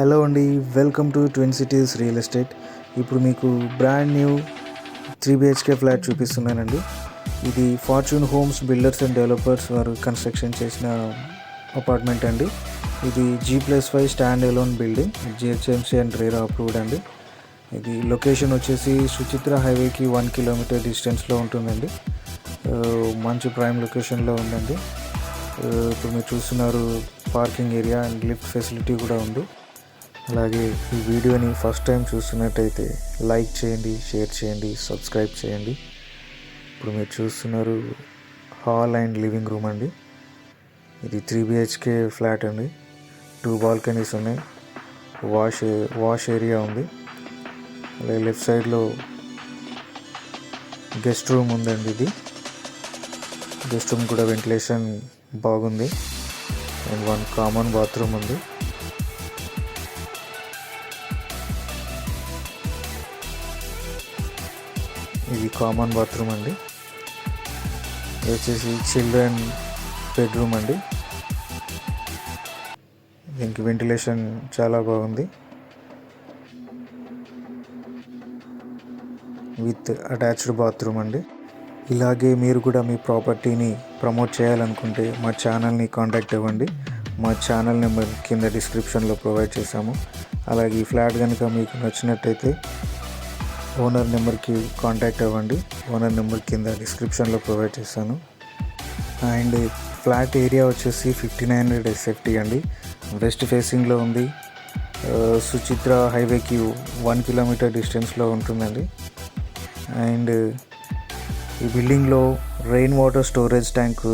Hello అండి, welcome to twin cities real estate. ఇప్పుడు మీకు బ్రాండ్ న్యూ 3 BHK ఫ్లాట్ చూపిస్తున్నానండి. ఇది fortune homes builders and developers వారు కన్స్ట్రక్షన్ చేసిన అపార్ట్మెంట్ అండి. ఇది G+5 stand alone building, GHMC and RERA approved అండి. ఇది లొకేషన్ వచ్చేసి సుచిత్ర హైవేకి 1 కిలోమీటర్ డిస్టెన్స్లో ఉంటుందండి. మంచి ప్రైమ్ లొకేషన్లో ఉందండి. ఇప్పుడు మీరు చూస్తున్నారు parking area and lift facility కూడా ఉంది. అలాగే ఈ వీడియోని ఫస్ట్ టైం చూస్తున్నట్టయితే లైక్ చేయండి, షేర్ చేయండి, సబ్స్క్రైబ్ చేయండి. ఇప్పుడు మీరు చూస్తున్నారు హాల్ అండ్ లివింగ్ రూమ్ అండి. ఇది 3 BHK ఫ్లాట్ అండి. 2 బాల్కనీస్ ఉన్నాయి. వాష్ ఏరియా ఉంది. అలాగే లెఫ్ట్ సైడ్లో గెస్ట్ రూమ్ ఉందండి. ఇది గెస్ట్ రూమ్ కూడా వెంటిలేషన్ బాగుంది అండ్ 1 కామన్ బాత్రూమ్ ఉంది. ఇది కామన్ బాత్రూమ్ అండి. ఇది వచ్చేసి చిల్డ్రన్ బెడ్రూమ్ అండి. దీనికి వెంటిలేషన్ చాలా బాగుంది విత్ అటాచ్డ్ బాత్రూమ్ అండి. ఇలాగే మీరు కూడా మీ ప్రాపర్టీని ప్రమోట్ చేయాలనుకుంటే మా ఛానల్ని కాంటాక్ట్ అవ్వండి. మా ఛానల్ నెంబర్ కింద డిస్క్రిప్షన్లో ప్రొవైడ్ చేశాము. అలాగే ఈ ఫ్లాట్ కనుక మీకు నచ్చినట్టయితే ఓనర్ నెంబర్కి కాంటాక్ట్ అవ్వండి. ఓనర్ నెంబర్ కింద డిస్క్రిప్షన్లో ప్రొవైడ్ చేశాను. అండ్ ఫ్లాట్ ఏరియా వచ్చేసి 5900 SFT అండి. వెస్ట్ ఫేసింగ్లో ఉంది. సుచిత్ర హైవేకి 1 కిలోమీటర్ డిస్టెన్స్లో ఉంటుందండి. అండ్ ఈ బిల్డింగ్లో rain water storage tank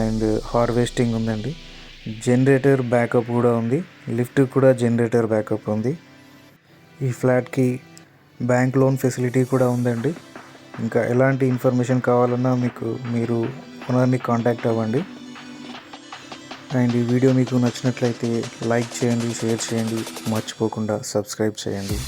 and harvesting ఉందండి. జనరేటర్ బ్యాకప్ కూడా ఉంది. లిఫ్ట్ కూడా జనరేటర్ బ్యాకప్ ఉంది. ఈ ఫ్లాట్కి బ్యాంక్ లోన్ ఫెసిలిటీ కూడా ఉందండి. ఇంకా ఎలాంటి ఇన్ఫర్మేషన్ కావాలన్నా మీరు ఓనర్ని కాంటాక్ట్ అవ్వండి. అండ్ ఈ వీడియో మీకు నచ్చినట్లయితే లైక్ చేయండి, షేర్ చేయండి, మర్చిపోకుండా సబ్స్క్రైబ్ చేయండి.